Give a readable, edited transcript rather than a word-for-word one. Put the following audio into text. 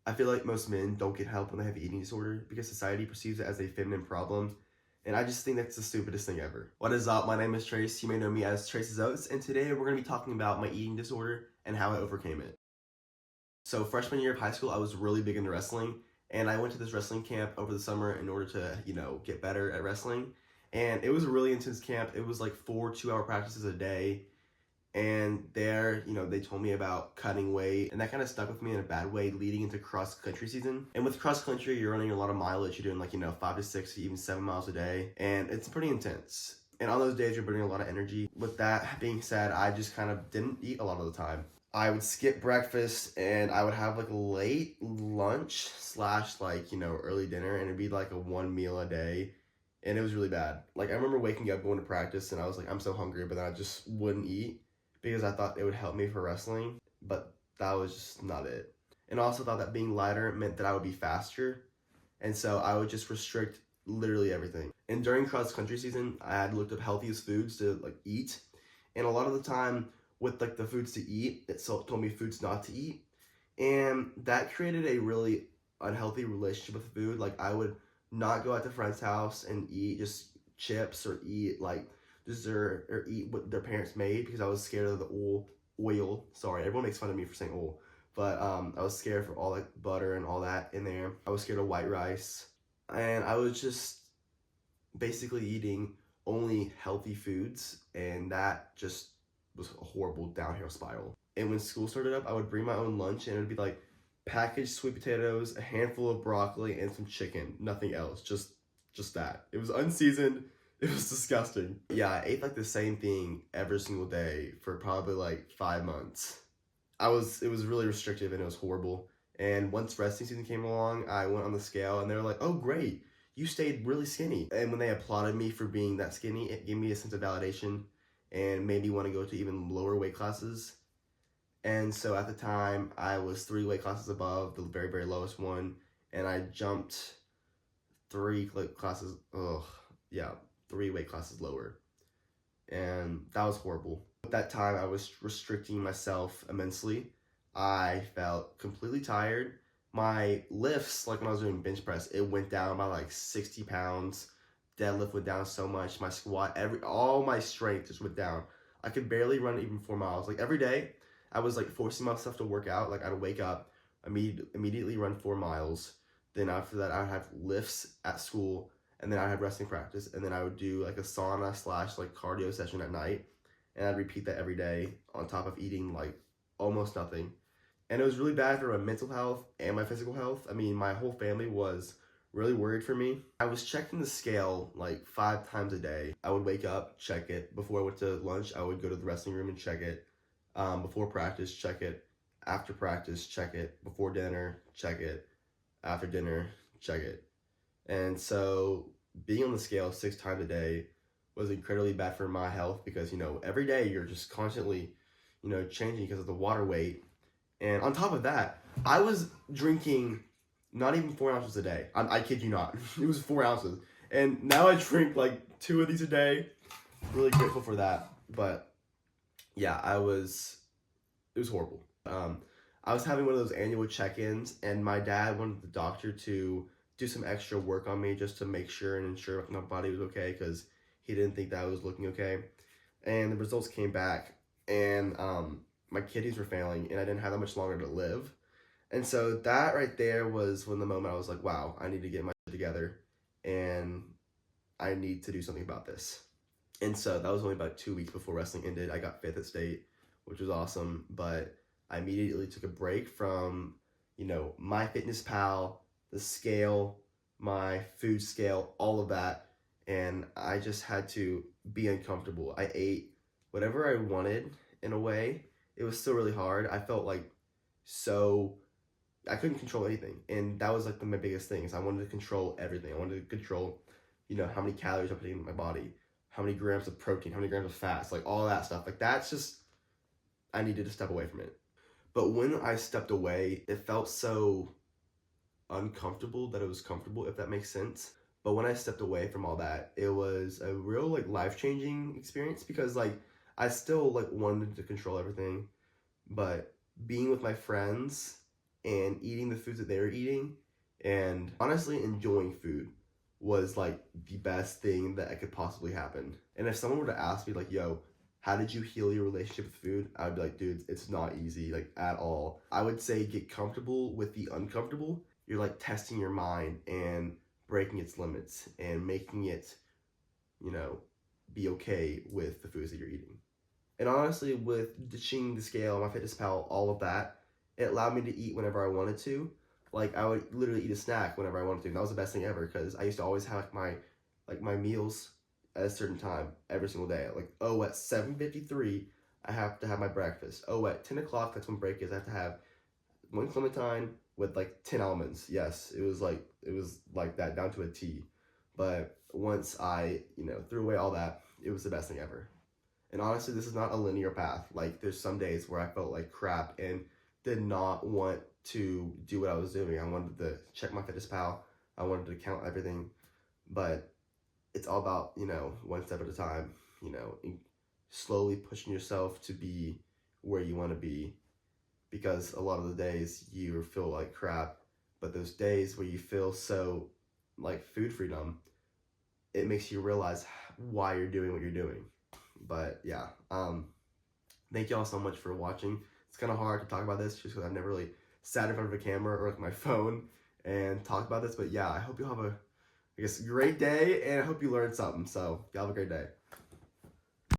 I feel like most men don't get help when they have an eating disorder because society perceives it as a feminine problem, and I just think that's the stupidest thing ever. What is up? My name is Trace. You may know me as Trace's Oats, and today we're going to be talking about my eating disorder and how I overcame it. So freshman year of high school, I was really big into wrestling, and I went to this wrestling camp over the summer in order to, get better at wrestling. And it was a really intense camp. It was like 4 2-hour practices a day, and there, they told me about cutting weight, and that kind of stuck with me in a bad way leading into cross country season. And with cross country, you're running a lot of mileage. You're doing 5 to 6, even 7 miles a day, and it's pretty intense. And on those days, you're burning a lot of energy. With that being said, I just kind of didn't eat a lot of the time. I would skip breakfast and I would have like a late lunch slash early dinner, and it'd be like a one meal a day. And it was really bad. Like I remember waking up going to practice and I was like, I'm so hungry, but then I just wouldn't eat because I thought it would help me for wrestling, but that was just not it. And I also thought that being lighter meant that I would be faster, and so I would just restrict literally everything. And during cross country season, I had looked up healthiest foods to eat, and a lot of the time with the foods to eat, it told me foods not to eat, and that created a really unhealthy relationship with food. Like I would not go out to friends' house and eat just chips or eat dessert or eat what their parents made because I was scared of the oil. Sorry, everyone makes fun of me for saying oil, but I was scared for all butter and all that in there. I was scared of white rice, and I was just basically eating only healthy foods, and that just was a horrible downhill spiral. And when school started up, I would bring my own lunch, and it would be like packaged sweet potatoes, a handful of broccoli, and some chicken. Nothing else. Just that. It was unseasoned. It was disgusting. Yeah, I ate the same thing every single day for probably 5 months. It was really restrictive and it was horrible. And once wrestling season came along, I went on the scale and they were like, "Oh, great, you stayed really skinny." And when they applauded me for being that skinny, it gave me a sense of validation and made me want to go to even lower weight classes. And so at the time, I was 3 weight classes above the very, very lowest one, and I jumped 3 classes. Ugh, yeah, 3 weight classes lower, and that was horrible. At that time, I was restricting myself immensely. I felt completely tired. My lifts, like when I was doing bench press, it went down by 60 pounds. Deadlift went down so much. My squat, all my strength just went down. I could barely run even 4 miles. Every day, I was forcing myself to work out. I'd wake up, immediately run 4 miles. Then after that, I'd have lifts at school, and then I'd have wrestling practice, and then I would do a sauna slash cardio session at night, and I'd repeat that every day on top of eating almost nothing. And it was really bad for my mental health and my physical health. I mean, my whole family was really worried for me. I was checking the scale 5 times a day. I would wake up, check it. Before I went to lunch, I would go to the wrestling room and check it. Before practice, check it. After practice, check it. Before dinner, check it. After dinner, check it. And so being on the scale 6 times a day was incredibly bad for my health because, every day you're just constantly, changing because of the water weight. And on top of that, I was drinking not even 4 ounces a day. I kid you not. It was 4 ounces. And now I drink 2 of these a day. Really grateful for that. But yeah, it was horrible. I was having one of those annual check-ins, and my dad wanted the doctor to do some extra work on me just to make sure and ensure my body was okay because he didn't think that I was looking okay. And the results came back, and my kidneys were failing, and I didn't have that much longer to live. And so that right there was when the moment I was like, wow, I need to get my shit together, and I need to do something about this. And so that was only about 2 weeks before wrestling ended. I got fifth at state, which was awesome, but I immediately took a break from, MyFitnessPal, the scale, my food scale, all of that, and I just had to be uncomfortable. I ate whatever I wanted in a way. It was still really hard. I felt so I couldn't control anything, and that was my biggest thing is I wanted to control everything. I wanted to control, how many calories I'm putting in my body, how many grams of protein, how many grams of fats, all that stuff. That's just I needed to step away from it. But when I stepped away, it felt so uncomfortable that it was comfortable, if that makes sense. But when I stepped away from all that, it was a real life-changing experience because I still wanted to control everything, but being with my friends and eating the foods that they were eating, and honestly enjoying food was like the best thing that could possibly happen. And if someone were to ask me like, yo, how did you heal your relationship with food? I would be like, dude, it's not easy, like at all. I would say get comfortable with the uncomfortable. You're like testing your mind and breaking its limits and making it, you know, be okay with the foods that you're eating. And honestly, with ditching the scale, MyFitnessPal, all of that, it allowed me to eat whenever I wanted to. Like I would literally eat a snack whenever I wanted to. And that was the best thing ever because I used to always have my meals at a certain time every single day. Like, oh, at 7:53, I have to have my breakfast. Oh, at 10 o'clock, that's when break is. I have to have one clementine with like 10 almonds. Yes, it was like that down to a T. But once I, threw away all that, it was the best thing ever. And honestly, this is not a linear path. Like, there's some days where I felt like crap and did not want to do what I was doing. I wanted to check MyFitnessPal. I wanted to count everything. But it's all about, one step at a time, slowly pushing yourself to be where you want to be. Because a lot of the days you feel like crap, but those days where you feel so like food freedom, it makes you realize why you're doing what you're doing. But yeah, thank y'all so much for watching. It's kind of hard to talk about this just because I've never really sat in front of a camera or with my phone and talked about this. But yeah, I hope you'll have a, great day, and I hope you learned something. So y'all have a great day.